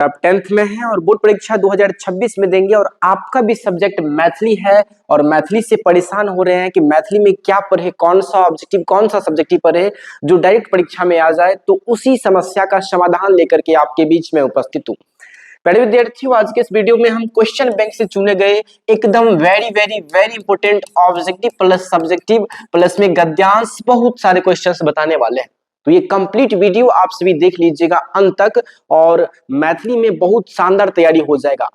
आप 10th में हैं और बोर्ड परीक्षा 2026 में देंगे और आपका भी सब्जेक्ट मैथिली है और मैथिली से परेशान हो रहे हैं कि मैथिली में क्या पढ़े, कौन सा ऑब्जेक्टिव, कौन सा सब्जेक्टिव पढ़े जो डायरेक्ट परीक्षा में आ जाए, तो उसी समस्या का समाधान लेकर के आपके बीच में उपस्थित हूँ। पहले विद्यार्थियों, आज के इस वीडियो में हम क्वेश्चन बैंक से चुने गए एकदम very very very important objective plus subjective plus में गद्यांश बहुत सारे क्वेश्चंस बताने वाले हैं। तो ये कंप्लीट वीडियो आप सभी देख लीजिएगा अंत तक और मैथिली में बहुत शानदार तैयारी हो जाएगा।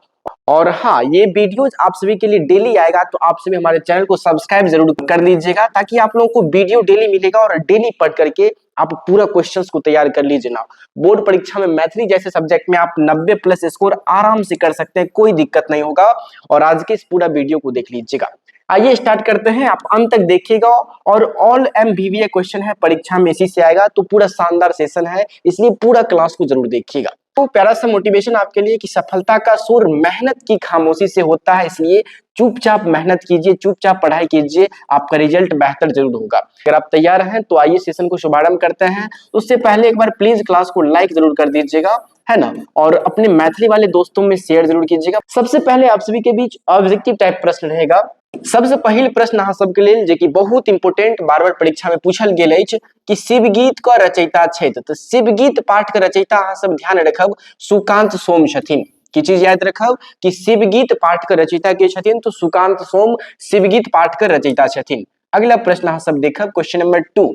और हाँ, ये वीडियोज आप सभी के लिए डेली आएगा, तो आप सभी हमारे चैनल को सब्सक्राइब जरूर कर लीजिएगा ताकि आप लोगों को वीडियो डेली मिलेगा और डेली पढ़ करके आप पूरा क्वेश्चंस को तैयार कर लीजिए ना। बोर्ड परीक्षा में मैथिली जैसे सब्जेक्ट में आप 90 प्लस स्कोर आराम से कर सकते हैं, कोई दिक्कत नहीं होगा। और आज के इस पूरा वीडियो को देख लीजिएगा। आइए स्टार्ट करते हैं, आप अंत तक देखिएगा। और ऑल MBBA क्वेश्चन है, परीक्षा में इसी से आएगा, तो पूरा शानदार सेशन है, इसलिए पूरा क्लास को जरूर देखिएगा। तो प्यारा सा मोटिवेशन आपके लिए कि सफलता का सुर मेहनत की खामोशी से होता है, इसलिए चुपचाप मेहनत कीजिए, चुपचाप पढ़ाई कीजिए, आपका रिजल्ट बेहतर जरूर होगा। अगर आप तैयार हैं तो आइए सेशन को शुभारंभ करते हैं। उससे पहले एक बार प्लीज क्लास को लाइक जरूर कर दीजिएगा, है ना, और अपने मैथिली वाले दोस्तों में शेयर जरूर कीजिएगा। सबसे पहले आप सभी के बीच ऑब्जेक्टिव टाइप प्रश्न रहेगा। सबसे पहले प्रश्न अहाँ सबके लेल जे कि बहुत इंपोर्टेंट, बार बार परीक्षा में पूछल गेल अछि कि शिव गीत का रचयिता छथि, तो शिव गीत पाठ के रचयिता अहाँ सब ध्यान रखब सुकांत सोम छथिन। की चीज याद रखब कि शिव गीत पाठ के रचयिता के छथिन, तो सुकांत सोम शिव गीत पाठ के रचयिता छथिन। अगला प्रश्न अहाँ सब देखब, क्वेश्चन नंबर 2।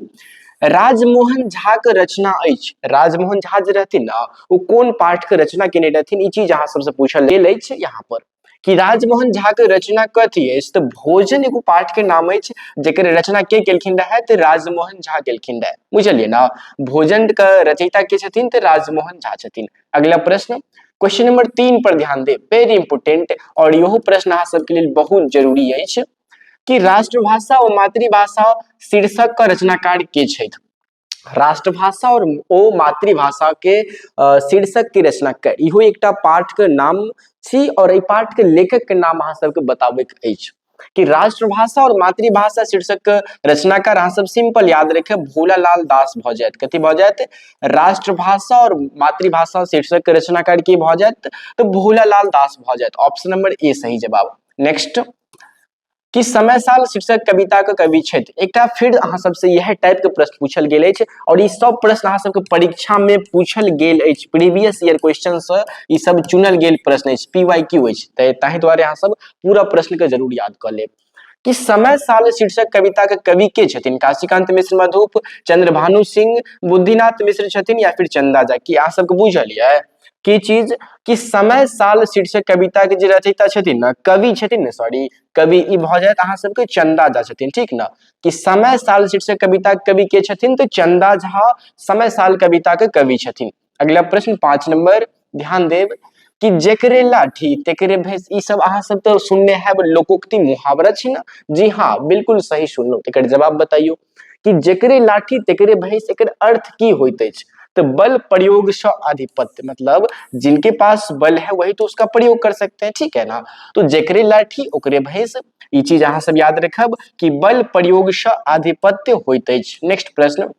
राजमोहन झा के रचना अछि, राजमोहन झा जे रहथिन ना, वो कौन पाठ के रचना केने रहथिन, ई चीज अहाँ सबसे पूछल गेल अछि यहाँ पर कि राजमोहन झा के रचना कथी अछि, तो भोजन एगो पाठ के नाम अछि जेकर रचना के केलखिन रहे, तो राजमोहन झा केलखिन रहे, बुझलिए ना। भोजन का रचयिता के छथिन, तो राजमोहन झा छथिन। अगला प्रश्न क्वेश्चन नंबर 3 पर ध्यान दे, वेरी इंपोर्टेंट, और यहो प्रश्न अहाँ सबके लिए बहुत जरूरी अछि कि राष्ट्रभाषा और मातृभाषा शीर्षक का रचनाकार के छथि। राष्ट्रभाषा और ओ मातृभाषा के शीर्षक की रचना कर, इहो एकटा पाठ के नाम छी और ई पाठ के लेखक के नाम अहाँ सबके बताबे के अछि कि राष्ट्रभाषा और मातृभाषा शीर्षक के रचनाकार अहाँ सब सिंपल याद रखे भोलालाल दास भ जायत। कथी भ जायत? राष्ट्रभाषा और मातृभाषा शीर्षक के रचनाकार की भ जायत, तो भोलालाल दास भ जायत। ऑप्शन नंबर ए सही जवाब। नेक्स्ट कि समय साल शीर्षक कविता के कवि छथि। एकटा फिर अहाँ सबसे यह टाइप के प्रश्न पूछल गेल अछि और ई सब प्रश्न अहाँ सबके परीक्षा में पूछल गेल अछि, प्रीवियस ईयर क्वेश्चन से ई सब चुनल गेल प्रश्न अछि, PYQ अछि, ताहि द्वारे अहाँ सब पूरा प्रश्न के जरूर याद कर लेब। कि समय साल शीर्षक कविता के कवि के छथिन? काशीकांत मिश्र मधुप, चंद्रभानु सिंह, बुद्धिनाथ मिश्र छथिन या फिर चंदा झा? कि अहाँ सबके बुझलियै की चीज कि समय साल शीर्षक कविता के जे रचयिता छथिन ना, कवि छथिन ना, सॉरी कवि, ई भ जायत अहाँ सबके चंदा झा छथिन, ठीक ना। कि समय साल शीर्षक कविता के कवि के छथिन, तो चंदा झा समय साल कविता के कवि छथिन। अगला प्रश्न 5 नंबर, ध्यान देब कि जेकरे लाठी तेकरे भैंस, ई सब अहाँ सब तो सुनने हैं, लोकोक्ति मुहावरा छी ना। जी हाँ, बिल्कुल सही सुनलो। एकर जवाब बताइयो कि जेकरे लाठी तेकरे भैंस, एकर अर्थ की होइत अछि? तो बल प्रयोग से आधिपत्य, मतलब जिनके पास बल है वही तो उसका प्रयोग कर सकते हैं, ठीक है ना। तो जेकरे लाठी ओकरे भैंस, ई चीज अहाँ सब याद रखब कि बल प्रयोग से आधिपत्य होइत अछि। नेक्स्ट प्रश्न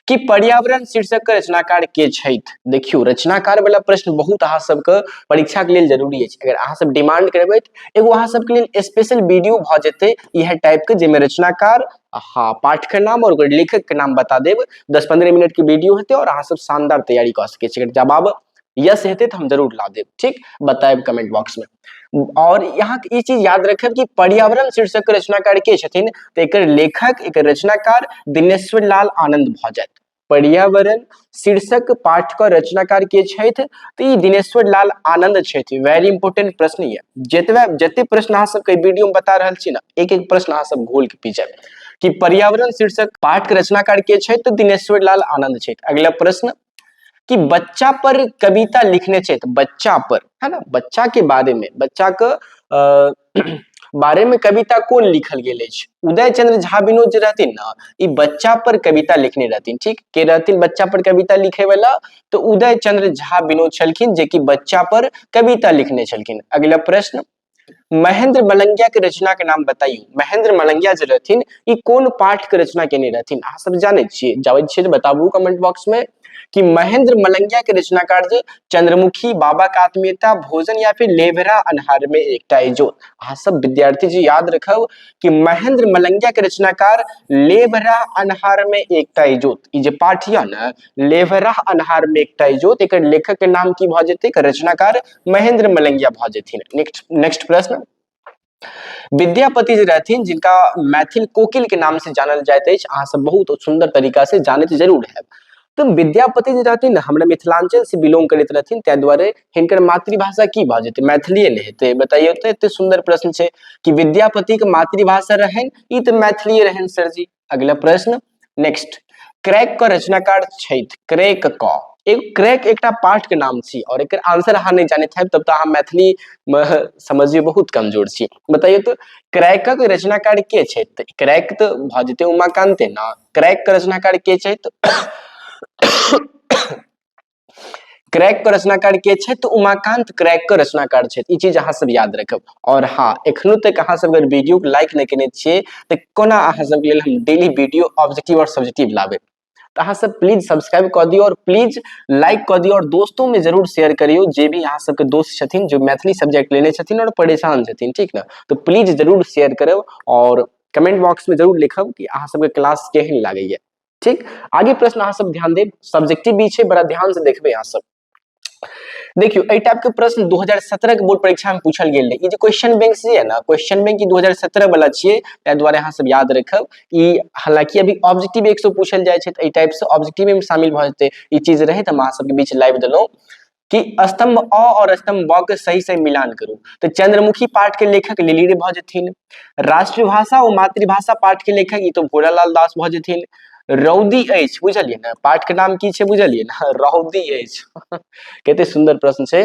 कि पर्यावरण शीर्षक के रचनाकार के छथि? देखियो, रचनाकार वाला प्रश्न बहुत अहाँ सबके परीक्षा के लिए जरूरी अछि। अगर अहाँ सब डिमांड करबै तो एगो अहाँ सबके लिए स्पेशल वीडियो भ जेते यह टाइप के, जेमे रचनाकार, हाँ, पाठ के नाम और ओकर लेखक के नाम बता देब। 10-15 मिनट के वीडियो हेते और अहाँ सब शानदार तैयारी कर सके छी। अगर जवाब यस हेते तो हम जरूर ला देब, ठीक, बताएब कमेंट बॉक्स में। और यहाँ ये चीज याद रखब कि पर्यावरण शीर्षक के रचनाकार के छथिन, तो एकर लेखक, एकर रचनाकार दिनेश्वर लाल आनंद भ जायत। पर्यावरण शीर्षक पाठ का रचनाकार के छथि, तो ई दिनेश्वर लाल आनंद छथि। वेरी इंपोर्टेंट प्रश्न ये, जते प्रश्न अहाँ सबके वीडियो में बता रहल छी ना, एक एक प्रश्न अहाँ सब घोल के पी जाए कि पर्यावरण शीर्षक पाठ के रचनाकार के छथि, तो दिनेश्वर लाल आनंद छथि। अगला प्रश्न कि बच्चा पर कविता लिखने छथि, बच्चा पर, है ना, बच्चा के बारे में, बच्चा के बारे में कविता कौन लिखल गेल अछि? उदय चंद्र झा विनोद जे रहथिन ना, ई बच्चा पर कविता लिखने रहथिन, ठीक। के रहथिन बच्चा पर कविता लिखे वाला? तो उदय चंद्र झा विनोद छलखिन, जे कि बच्चा पर कविता लिखने छलखिन। अगला प्रश्न महेंद्र मलंगिया के रचना के नाम बताइए। महेंद्र मलंगिया जे रहथिन, ई कौन पाठ के रचना केने रहथिन? अहाँ सब जाने छियै, बताबू कमेंट बॉक्स में कि महेंद्र मलंगिया के रचनाकार जे चंद्रमुखी, बाबा का आत्मीयता, भोजन या फिर लेवरा अन्हार में एकटा इजोत। अहाँ सब विद्यार्थी जी याद रखब कि महेंद्र मलंगिया के रचनाकार लेवरा अन्हार में एकटा इजोत। ई जे पाठ या ना लेवरा अन्हार में एकटा इजोत, एकर लेखक के नाम की भ जेतै, एकर रचनाकार महेंद्र मलंगिया भ जेथिन। नेक्स्ट प्रश्न, विद्यापति जी रहथिन जिनका मैथिल कोकिल के नाम से जानल जाइत अछि। अहाँ सब बहुत सुंदर तरीका से जानैत जरूर हैब। तो विद्यापति जी रहथिन हमरा मिथिलांचल से बिलोंग करैत रहथिन, ताहि दुआरे हिनकर मातृभाषा की भ जेतै, मैथिलीए ने हेतै। बताइए तो एते सुंदर प्रश्न छै कि विद्यापति के मातृभाषा रहन, ई तो मैथिलीए रहन सर जी। अगला प्रश्न, नेक्स्ट, क्रैक का रचनाकार छथि, क्रैक क एक क्रैक एकटा पाठ के नाम छी और एकर आंसर अहाँ नहीं जानैत हैब तब तो अहाँ मैथिली में समझिए बहुत कमजोर छी। बताइए तो क्रैकक रचनाकार के छथि? क्रैक तो भ जेतै उमाकांते ना, क्रैक के रचनाकार के छथि? क्रैक के रचनाकार के छथि तो उमाकांत क्रैक के रचनाकार छथि। ई चीज अहाँ सब याद रखब। और हाँ, एखनो तक अहाँ सब अगर वीडियो को लाइक नहीं केने छियै तो कोना अहाँ सब के लेल हम डेली वीडियो ऑब्जेक्टिव और सब्जेक्टिव लाबे, तो अहाँ सब प्लीज सब्सक्राइब कर दियो और प्लीज लाइक कर दियो और दोस्तों में जरूर शेयर करियो, जे भी अहाँ सबके दोस्त छथिन जो मैथिली सब्जेक्ट लेने छथिन और परेशान छथिन, ठीक ना। तो प्लीज जरूर शेयर करब और कमेंट बॉक्स में जरूर लिखब कि अहाँ सबके क्लास केहन लागैया। ठीक, आगे प्रश्न अहाँ सब ध्यान देब, सब्जेक्टिव भी छै, बड़ा ध्यान से देखबे अहाँ सब। देखियो एई टाइप के प्रश्न 2017 के बोर्ड परीक्षा में पूछल गेल रहे। ई जे क्वेश्चन बैंक से है ना, क्वेश्चन बैंक की 2017 वाला छियै, ताहि द्वारे अहाँ सब याद रखब। ई हालांकि अभी ऑब्जेक्टिव 100 पूछल जाय छै, त एई टाइप से ऑब्जेक्टिव में शामिल भ जेतै। ई चीज रहे त हम अहाँ सब के बीच लाइव देलौ कि स्तंभ अ और स्तंभ ब के सही सही मिलान करू। तो चंद्रमुखी पाठ के लेखक लिलिरे भ जेथिन। राष्ट्रभाषा और मातृभाषा पाठ के लेखक ई तो भोलालाल दास भ जेथिन। रौदी अछि, बुझलियै ना, पाठ के नाम की छै बुझलियै ना, रौदी अछि। कते सुंदर प्रश्न छै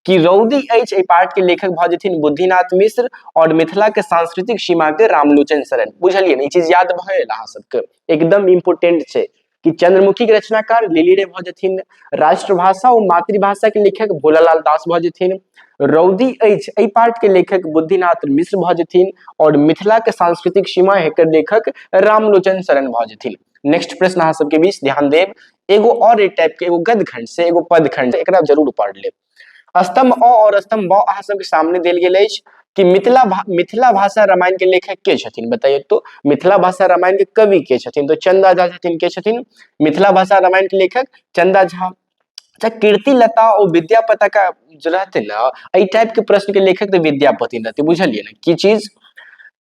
कि रौदी अछि, एहि पाठ के लेखक भ जेथिन बुद्धिनाथ मिश्र और मिथिला के सांस्कृतिक सीमा के रामलोचन शरण। बुझलियै ना, ई चीज याद भ गेल अहाँ सबके, एकदम इम्पोर्टेंट छै कि चंद्रमुखी के रचनाकार लिलिरे भ जेथिन। राष्ट्रभाषा और मातृभाषा के लेखक भोलालाल दास भ जेथिन। रौदी अछि, एहि पाठ के लेखक बुद्धिनाथ मिश्र भ जेथिन और मिथिला के सांस्कृतिक सीमा एकर लेखक रामलोचन शरण भ जेथिन। नेक्स्ट प्रश्न अहाँ सबके बीच ध्यान देब, एगो और एक टाइप के, एगो गद खंड से एगो पद खंड से, एकरा जरूर पढ़ लेब। स्तंभ अ और स्तंभ ब अहाँ सबके सामने देल गेल अछि कि मिथिला भाषा रामायण के लेखक के छथिन। बताइए तो मिथिला भाषा रामायण के कवि के छथिन? तो चंदा झा छथिन। के छथिन मिथिला भाषा रामायण के लेखक? चंदा झा। अच्छा, कीर्ति लता और विद्यापति का जो रहते ना, एई टाइप के प्रश्न के लेखक तो विद्यापति रहते। बुझलिए ना की चीज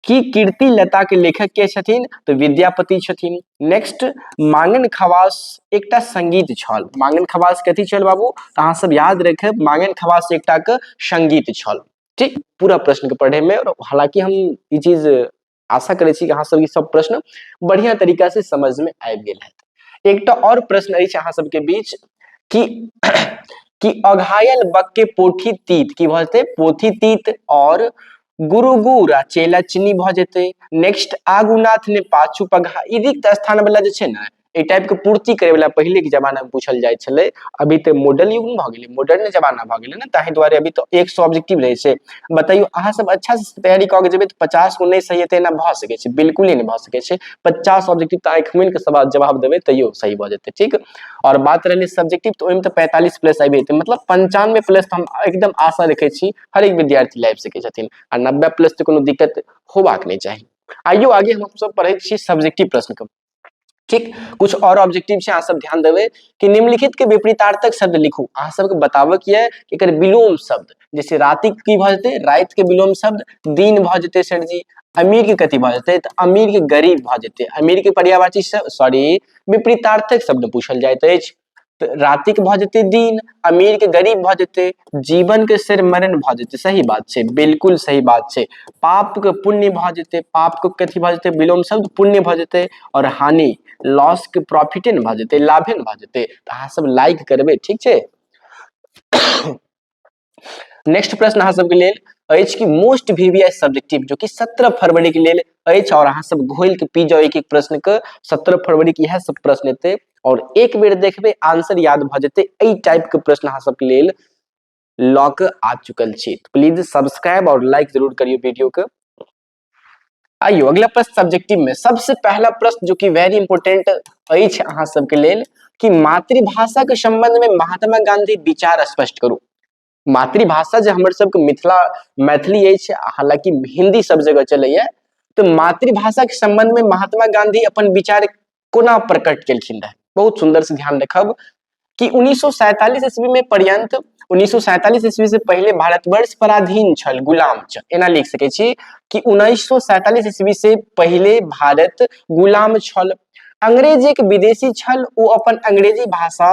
कि कीर्ति लता के लेखक के छथिन? तो विद्यापति छथिन। नेक्स्ट, मांगन खवास एकटा संगीत छल। मांगन खवास कथी छल बाबू? तो अहाँ सब याद रखब, मांगन खवास एकटा के संगीत छल। ठीक, पूरा प्रश्न के पढ़े में, और हालांकि हम ई चीज आशा करे छी कि अहाँ सब ई सब प्रश्न बढ़िया तरीका से समझ में आबि गेल हैत। एकटा और प्रश्न अछि अहाँ सबके बीच कि कि अघायल बक के पोथी तीत की भ जेतै? पोथी तीत और गुरु गुर आ चेला चीनी भ जेतै। नेक्स्ट, आगुनाथ ने पाछू पघा, ई रिक्त स्थान वाला जे छै ना, ए टाइप के पूर्ति करे वाला पहले के जमाना में पूछल जाय छलै। अभी तो मॉडल युग भ गेलै, मॉडर्न जमाना भ गेलै ना, ताहि द्वारे अभी तो 100 ऑब्जेक्टिव रहे छै। बताइयो अहाँ सब अच्छा से तैयारी क के जेबै तो 50 को नहीं सही हेतै ना, भ सकै छै, बिल्कुल ही नहीं भ सकै छै। 50 ऑब्जेक्टिव तो आंख मिल के सवाल जवाब देबै तैयो सही भ जेतै। ठीक, और बात रहलै सब्जेक्टिव, तो ओहिमे तो 45 प्लस आबि जेतै, मतलब 95 प्लस तो हम एकदम आशा रखे छी हर एक विद्यार्थी लाइव सकै छथिन, आ 90 प्लस तो कोनो दिक्कत होबाक नहीं चाही। आइयो आगे हम सब पढ़े छी सब्जेक्टिव प्रश्न के। ठीक, कुछ और ऑब्जेक्टिव छै, अहाँ सब ध्यान देबै कि निम्नलिखित के विपरीतार्थक शब्द लिखू। अहाँ सबके बताबे के ये कि एकर विलोम शब्द, जैसे रातिक की भ जेतै? रात के विलोम शब्द दिन भ जेतै सर जी। अमीर के कथी भ जेतै? तो अमीर के गरीब भ जेतै। अमीर के पर्यायवाची सॉरी विपरीतार्थक शब्द पूछल जाइत अछि। तो रातिक भ जेतै दिन, अमीर के गरीब भ जेतै, जीवन के सिर मरण भ जेतै। सही बात छै, बिल्कुल सही बात छै। पाप के पुण्य भ जेतै, पाप के कथी भ जेतै? विलोम शब्द पुण्य भ जेतै। और हानि लॉस के प्रॉफिटे न भ जेतै, लाभे न भ जेतै। तो अहाँ सब लाइक करबै, ठीक छै। नेक्स्ट प्रश्न अहाँ सबके लेल अछि कि मोस्ट वीवीआईएस सब्जेक्टिव, जो कि 17 फरवरी के लेल अछि, और अहाँ सब घोल के पी जाओ एक एक प्रश्न के। 17 फरवरी के इएह सब प्रश्न एतै, और एक बेर देखबै आंसर याद भ जेतै। एई टाइप के प्रश्न अहाँ सबके लेल ल के आ चुकल छी। प्लीज सब्सक्राइब और लाइक जरूर करियो वीडियो के। आइयो अगला प्रश्न सब्जेक्टिव में सबसे पहला प्रश्न जो कि वेरी इंपोर्टेंट अछि अहाँ सबके लेल कि मातृभाषा के संबंध में महात्मा गांधी विचार स्पष्ट करू। मातृभाषा जो हमर सबके मिथिला मैथिली अछि, हालांकि हिंदी सब जगह चलैया, तो मातृभाषा के संबंध में महात्मा गांधी अपन विचार कोना प्रकट केलखिन रहे। बहुत सुंदर से ध्यान रखब कि 1947 ईस्वी में पर्यंत, 1947 ईस्वी से पहले भारतवर्ष पराधीन छल, गुलाम छल। एना लिख सकै छी कि 1947 ईस्वी से पहले भारत गुलाम छल, अंग्रेज एक विदेशी छल, ओ अपन अंग्रेजी भाषा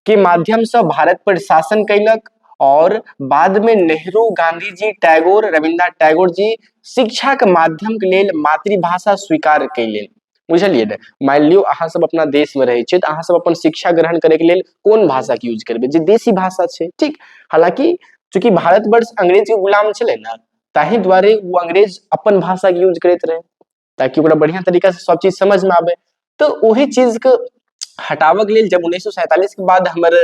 के माध्यम से भारत पर शासन कैलक और बाद में नेहरू, गांधी जी, टैगोर, रविन्द्रनाथ टैगोर जी शिक्षा के माध्यम के लेल मातृभाषा स्वीकार कैलेन। बुझलिए ने, मान लियो अहाँ सब अपना देश में रहे छियै तो अहाँ सब अपन शिक्षा ग्रहण करे के लेल कोन भाषा के यूज करबे, जे देशी भाषा छै, ठीक। हालांकि चूंकि भारतवर्ष अंग्रेज के गुलाम छले ना, ताहि द्वारे वो अंग्रेज अपन भाषा के यूज करैत रहे ताकि ओकरा बढ़िया तरीका से सब चीज समझ में आवे। तो वही चीज के हटावे के लेल जब 1947 के बाद हमर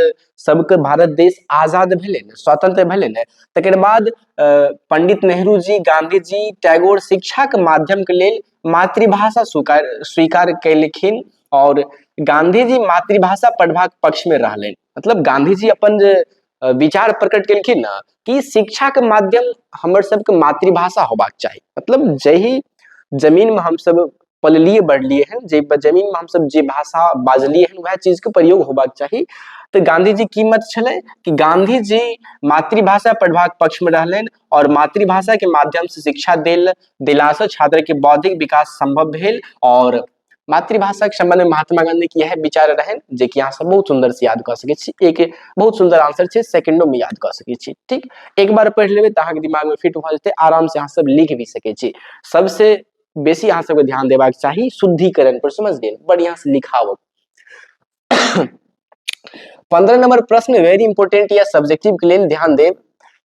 सबके भारत देश आजाद भेले ने, स्वतंत्र भेले ने, तकर बाद पंडित नेहरू जी, गांधी जी, टैगोर शिक्षा के माध्यम के लेल मातृभाषा स्वीकार कैलखिन और गांधी जी मातृभाषा पढ़बाक पक्ष में रहले। मतलब गांधी जी अपन जे विचार प्रकट केलखिन ना कि शिक्षा के माध्यम हमर सबके मातृभाषा होबाक चाही। मतलब जही जमीन में हम सब पललिए बढ़लिए हैं, जे जमीन में हम सब जे भाषा बाजलिए हैं, वह चीज के प्रयोग होबाक चाही। तो गांधी जी की मत छले कि गांधी जी मातृभाषा पढ़बाक पक्ष में रहलन और मातृभाषा के माध्यम से शिक्षा दिला से छात्र के बौद्धिक विकास संभव भेल। और मातृभाषा के संबंध में महात्मा गांधी के यह विचार रहन जे कि अहाँ सब बहुत सुंदर से याद कर सकै छी। एक बहुत सुंदर आंसर छै, सेकंडो में याद कर सकै छी, ठीक। एक बार पढ़ लेबै तो अहाँ के दिमाग में फिट भ जेतै, आराम से अहाँ सब लिख भी सकै छी। सबसे बेसी अहाँ सबके ध्यान देबाक चाही शुद्धिकरण पर, समझ गेल, बढ़िया से लिखावब। 15 नंबर प्रश्न वेरी इंपोर्टेंट या सब्जेक्टिव के लिए ध्यान देव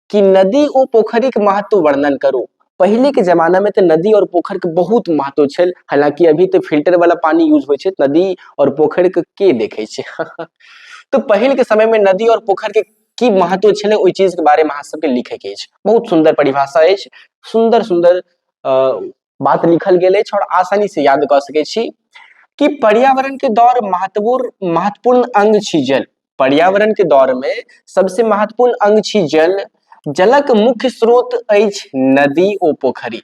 कि नदी और पोखरी के महत्व वर्णन करो। पहले के जमाना में तो नदी और पोखर के बहुत महत्व छल, हालांकि अभी तो फिल्टर वाला पानी यूज होय छै, नदी और पोखर के देखे छै। तो पहले के समय में नदी और पोखर के की महत्व छले, ओई चीज के बारे में अहाँ सबके लिखे के अछि। बहुत सुंदर परिभाषा अछि, सुंदर सुंदर बात लिखल गेल अछि और आसानी से याद कर सकै छी कि पर्यावरण के दौर महत्वपूर्ण अंग छी जल। पर्यावरण के दौर में सबसे महत्वपूर्ण अंग छी जल। जलक मुख्य स्रोत अछि नदी ओ पोखरी।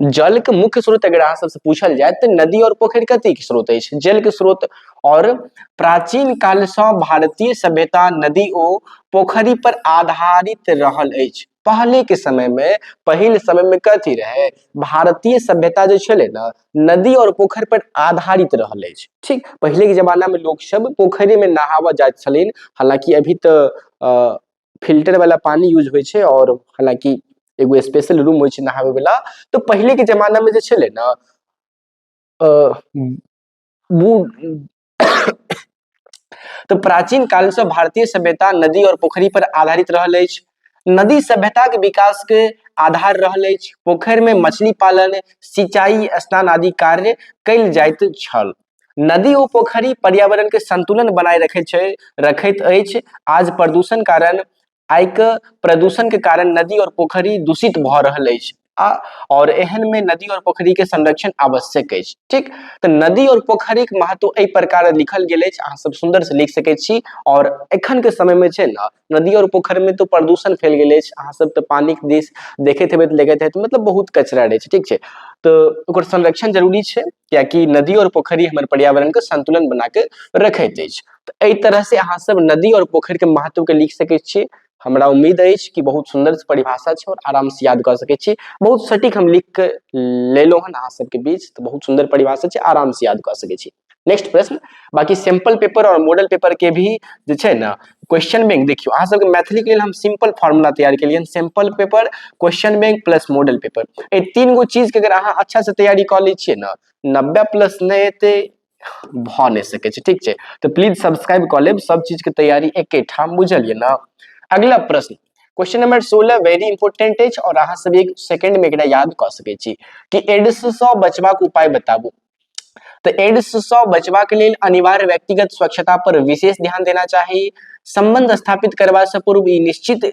जल के मुख्य स्रोत अगर अहाँ सबसे पूछल जाय तो नदी और पोखरी कथी के स्रोत अछि, जल के स्रोत। और प्राचीन काल से भारतीय सभ्यता नदी ओ पोखरी पर आधारित रहल अछि। पहले के समय में, पहिल समय में कथी रहे, भारतीय सभ्यता जो छले ना नदी और पोखर पर आधारित रहल अछि, ठीक। पहले के जमाना में लोग सब पोखरी में नहावा जाइत छलिन, हालांकि अभी तो फिल्टर वाला पानी यूज होय छै और हालांकि एगो स्पेशल रूम होय छै नहावे वाला। तो पहले के जमाना में जे छले ना तो प्राचीन काल से भारतीय सभ्यता नदी और पोखरी पर आधारित रहल अछि। नदी सभ्यता के विकास के आधार रहल अछि। पोखर में मछली पालन, सिंचाई, स्नान आदि कार्य कैल जाइत छल। नदी और पोखरी पर्यावरण के संतुलन बनाए रखैत अछि। आज प्रदूषण के कारण नदी और पोखरी दूषित भ रहल अछि और एहन में नदी और पोखरी के संरक्षण आवश्यक अछि, ठीक। तो नदी और पोखरी के महत्व एहि प्रकार लिखल गेल अछि, अहाँ सब सुंदर से लिख सकै छी। और एखन के समय में छै ना नदी और पोखर में तो प्रदूषण फैल गेल अछि, अहाँ सब तो पानी के दिस देखैत हेबै तो लगैत हेतै, मतलब बहुत कचरा रहै छै, ठीक छै। तो ओकर संरक्षण जरूरी छै, कियाकि नदी और पोखरी हमर पर्यावरण के संतुलन बना के रखैत अछि। तो एहि तरह से अहाँ सब नदी और पोखर के महत्व के लिख सकै छी। हमरा उम्मीद अछि कि बहुत सुंदर से परिभाषा छै और आराम से याद कर सकै छी। बहुत सटीक हम लिख के लेलो हन अहाँ सबके बीच, तो बहुत सुंदर परिभाषा छै, आराम से याद कर सकै छी। नेक्स्ट प्रश्न, बाकी सैंपल पेपर और मॉडल पेपर के भी जे छै ना क्वेश्चन बैंक देखियो, अहाँ सबके मैथिली के लिए हम सिंपल फार्मूला तैयार केलियन, sample paper, question bank plus model paper. ए तीन गो चीज के अगर अहाँ अच्छा से तैयारी कर लै छियै ना, 90 प्लस नहीं एते भ नहीं सकै छै, ठीक छै। तो प्लीज सब्सक्राइब कर लेब, सब चीज के तैयारी एके ठाम, बुझलिए ना। अगला प्रश्न, क्वेश्चन नंबर 16 वेरी इंपोर्टेंट अछि और अहाँ सब एक सेकंड में एकरा याद कर सकै छी कि एड्स से बचबाक उपाय बताबू। तो एड्स से बचबाक लेल अनिवार्य व्यक्तिगत स्वच्छता पर विशेष ध्यान देना चाहिए। संबंध स्थापित करबा से पूर्व ई निश्चित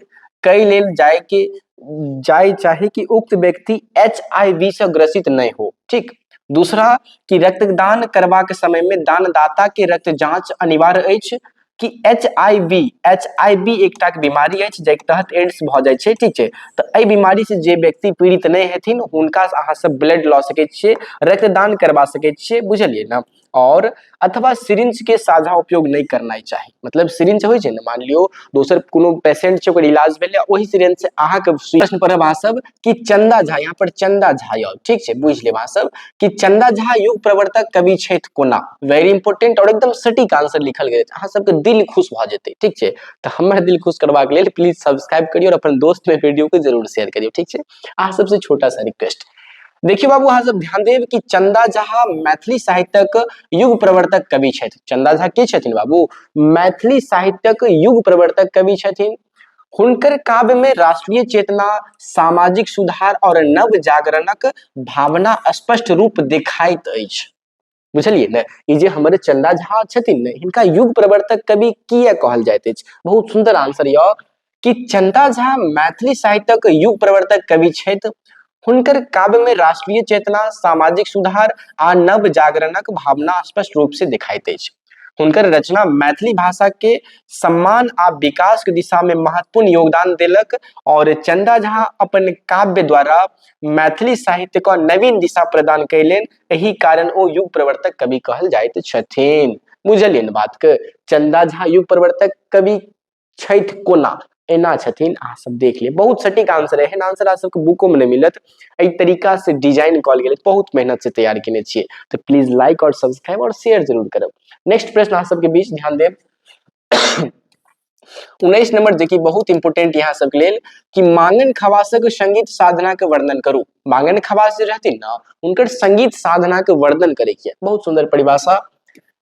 कई लेल जाय चाहे कि उक्त व्यक्ति HIV से ग्रसित नहीं हो, ठीक। दूसरा कि रक्तदान करबाक समय में दानदाता के रक्त जांच अनिवार्य अछि कि एचआईवी एकटा बीमारी अछि जाहि के तहत एड्स भ जाइ छै, ठीक छै। तो एहि बीमारी से जे व्यक्ति पीड़ित नहीं हेथिन हुनका अहाँ सब ब्लड लऽ सकै छियै, रक्तदान करवा सकै छियै, बुझलियै ना। और अथवा सिरिंज के साझा उपयोग नहीं करना चाही, मतलब सिरिंज होइ छै ने, मान लियो दोसर कोनो पेशेंट छै ओकर इलाज भेलै ओही सिरिंज से अहाँ के प्रश्न पढ़ब अहाँ सब कि चंदा झा, यहाँ पर चंदा झा यौ, ठीक छै, बुझ लेब अहाँ सब कि चंदा झा युग प्रवर्तक कवि छथि कोना। वेरी इंपोर्टेंट और एकदम सटीक आंसर लिखल गेल छै, अहाँ सबके दिल खुश भ जेतै, ठीक छै। तो हमर दिल खुश करबाक लेल प्लीज सब्सक्राइब करियो और अपन दोस्त में वीडियो को जरूर शेयर करियो, ठीक छै। अहाँ सबसे छोटा सा रिक्वेस्ट। देखिए बाबू अहाँ सब ध्यान देब कि चंदा झा मैथिली साहित्यक युग प्रवर्तक कवि छथि। चंदा झा के छथिन बाबू? मैथिली साहित्यक युग प्रवर्तक कवि छथिन। हुनकर काव्य में राष्ट्रीय चेतना, सामाजिक सुधार और नव जागरणक भावना स्पष्ट रूप देखाइत अछि, बुझलिए ने। ई जे हमर चंदा झा छथिन ने, हिनका युग प्रवर्तक कवि किया कहल जाइत अछि? बहुत सुंदर आंसर यऽ कि चंदा झा मैथिली साहित्यक युग प्रवर्तक कवि छथि। हुनकर काव्य में राष्ट्रीय चेतना, सामाजिक सुधार आ नव जागरणक भावना स्पष्ट रूप से दिखाइत अछि। हुनकर रचना मैथिली भाषा के सम्मान आ विकास के दिशा में महत्वपूर्ण योगदान देलक और चंदा झा अपन काव्य द्वारा मैथिली साहित्य को नवीन दिशा प्रदान कैलेन, एही कारण ओ युग प्रवर्तक कवि कहल जाइत छथिन। बुझलियै ने बात के? चंदा झा युग प्रवर्तक कवि छथि कोना, एना छथिन, अहाँ सब देख लिय। बहुत सटीक आंसर है, एहन आंसर अहाँ सबके बुको में नहीं मिलत। एहि तरीका से डिजाइन कल गेल, बहुत मेहनत से तैयार केने छियै। तो प्लीज लाइक और सब्सक्राइब और शेयर जरूर करब। नेक्स्ट प्रश्न अहाँ सबके बीच ध्यान देब 19 नंबर जे कि बहुत इंपोर्टेंट यहाँ सबके लेल कि मांगन खवासक संगीत साधना के वर्णन करू। मांगन खवास जे रहथिन ना, उनकर संगीत साधना के वर्णन करे के बहुत सुंदर परिभाषा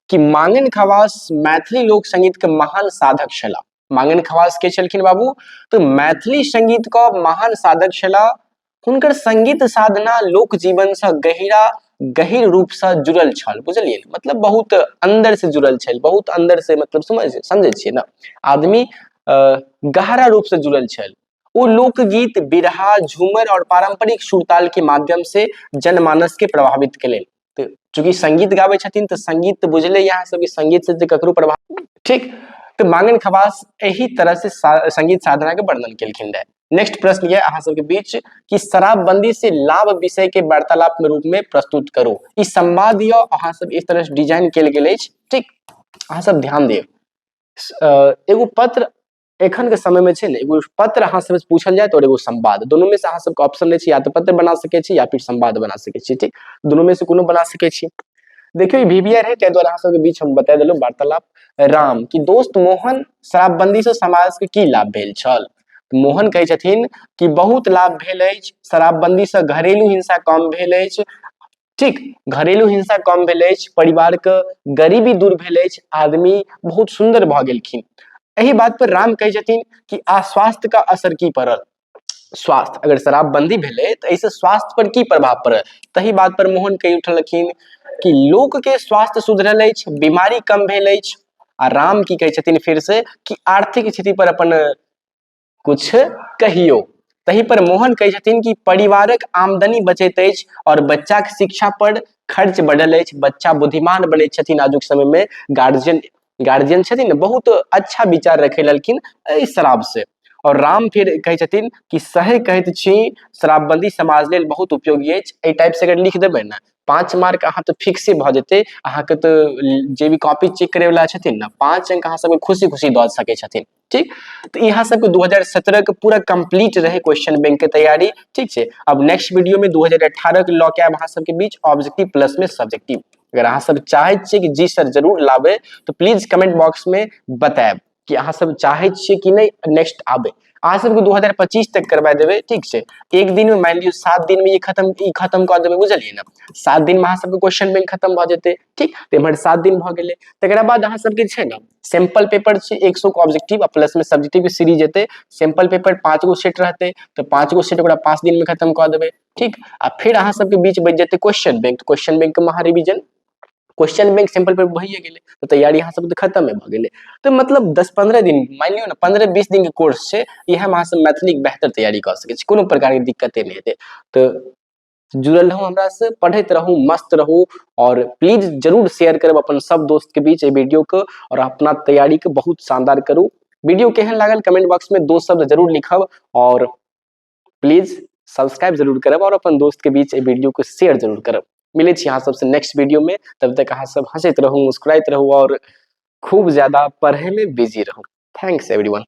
कि मांगन खवास मैथिली लोक संगीत के महान साधक छला। मांगन खवास के छलखिन बाबू? तो मैथिली संगीत का महान साधक छला। हुनकर संगीत साधना लोक जीवन से गहीर रूप से जुड़ल छल, बुझलिए, मतलब बहुत अंदर से जुड़ल छल, बहुत अंदर से, मतलब समझे छियै ना, आदमी गहरा रूप से जुड़ल छल। वो लोकगीत, बिरहा, झूमर और पारंपरिक सुरताल के माध्यम से जनमानस के प्रभावित केले। तो चूंकि संगीत गावे छथिन तो संगीत तो बुझले यहाँ सब संगीत से ककरो प्रभाव, ठीक। तो मांगन खवास यही तरह से संगीत साधना के वर्णन केलखिन रहे। नेक्स्ट प्रश्न ये अहाँ सबके बीच कि शराबबंदी से लाभ विषय के वार्तालाप में रूप में प्रस्तुत करू। ई संवाद यो अहाँ सब इस तरह से डिजाइन केल गेल अछि, ठीक। अहाँ सब ध्यान देब, एगो पत्र एखन के समय में छै ने, एगो पत्र अहाँ सब पूछल जाए और एगो संवाद, दोनों में से अहाँ सबके ऑप्शन दै छी, या तो पत्र बना सकै छी या फिर संवाद बना सकै छी, ठीक। दोनों में से कोनो बना सकै छी। देखियो वीवीआर है, ताहि द्वारा अहाँ सबके बीच हम बता देलहुँ वार्तालाप। राम कि दोस्त मोहन, शराबबंदी से समाज के की लाभ भेल छल? मोहन कहै छथिन कि बहुत लाभ भेल अछि, शराबबंदी से घरेलू हिंसा कम भेल अछि, ठीक, घरेलू हिंसा कम भेल अछि, परिवार के गरीबी दूर भेल अछि, आदमी बहुत सुंदर भ गेलखिन। एही बात पर राम कहै छथिन कि आ स्वास्थ्य का असर की पड़ल? स्वास्थ्य, अगर शराबबंदी भेलै तो ऐसे स्वास्थ्य पर की प्रभाव पड़ल? तही बात पर मोहन कहि उठलखिन कि लोक के स्वास्थ्य सुधरल अछि, बीमारी कम भेल अछि। आ राम की कहै छथिन फिर से कि आर्थिक स्थिति पर अपन कुछ कहियो। तही पर मोहन कहै छथिन कि परिवारक आमदनी बचैत अछि और बच्चा के शिक्षा पर खर्च बढ़ल अछि, बच्चा बुद्धिमान बनै छथिन आजुक समय में, गार्जियन छथिन ने बहुत अच्छा विचार रखे ललखिन एहि शराब से। और राम फिर कहै छथिन कि सही कहैत छी, शराबबंदी समाज लेल बहुत उपयोगी अछि। एहि टाइप से अगर लिख देबै ने 5 मार्क अहाँ तो फिक्से भ जेतै। अहाँ के तो जे भी कॉपी चेक करे वाला छथिन ना, 5 अंक अहाँ सबके खुशी खुशी द सकै छथिन, ठीक। तो यहाँ सबके 2017 के पूरा कंप्लीट रहे क्वेश्चन बैंक के तैयारी, ठीक छै। अब नेक्स्ट वीडियो में 2018 के लॉ के आब अहाँ सबके बीच ऑब्जेक्टिव प्लस में सब्जेक्टिव। अगर अहाँ सब चाहे छियै कि जी सर जरूर लाबे तो प्लीज कमेंट बॉक्स में बताएब कि अहाँ सब चाहे छियै कि नहीं नेक्स्ट आबे। अहाँ सबके 2025 तक करवा देबै, ठीक छै। एक दिन में मान लियो 7 दिन में ये खत्म कर देबै, बुझलिए ना। 7 दिन में अहाँ सबके क्वेश्चन बैंक खत्म भ जेतै, ठीक। तो एम्हर 7 दिन भ गेलै। तकरा बाद अहाँ सबके छै ना सैंपल पेपर छै 100 के ऑब्जेक्टिव आ प्लस में सब्जेक्टिव के सीरीज एतै। सैंपल पेपर 5 गो सेट रहतै, तो 5 गो सेट ओकरा 5 दिन में खत्म कर देबै, ठीक। आ फिर अहाँ सबके बीच बच जेतै क्वेश्चन बैंक, क्वेश्चन बैंक के महा revision, question bank simple paper भइए गेलै, तो तैयारी अहाँ सब खत्म भ गेलै। तो मतलब 10-15 दिन, मान लियो ना 15-20 दिन के कोर्स छै, इहे में अहाँ सब मैथिली के बेहतर तैयारी कर सकै छी, कोनो प्रकार के दिक्कते नहीं हेतै। तो जुड़ल रहूं हमरा से, पढ़ते रहूं, मस्त रहूं और प्लीज जरूर शेयर करब अपन सब दोस्त के बीच ए वीडियो को और अपना तैयारी के बहुत शानदार करू। वीडियो केहन लागल कमेंट बॉक्स में 2 शब्द जरूर लिखब और प्लीज सब्सक्राइब जरूर करब और अपन दोस्त के बीच ए वीडियो को शेयर जरूर करब। मिले छी अहाँ सबसे नेक्स्ट वीडियो में, तब तक अहाँ सब हंसत रहू, मुस्कुराइत रहू और खूब ज्यादा पढ़े में बिजी रहू। Thanks everyone.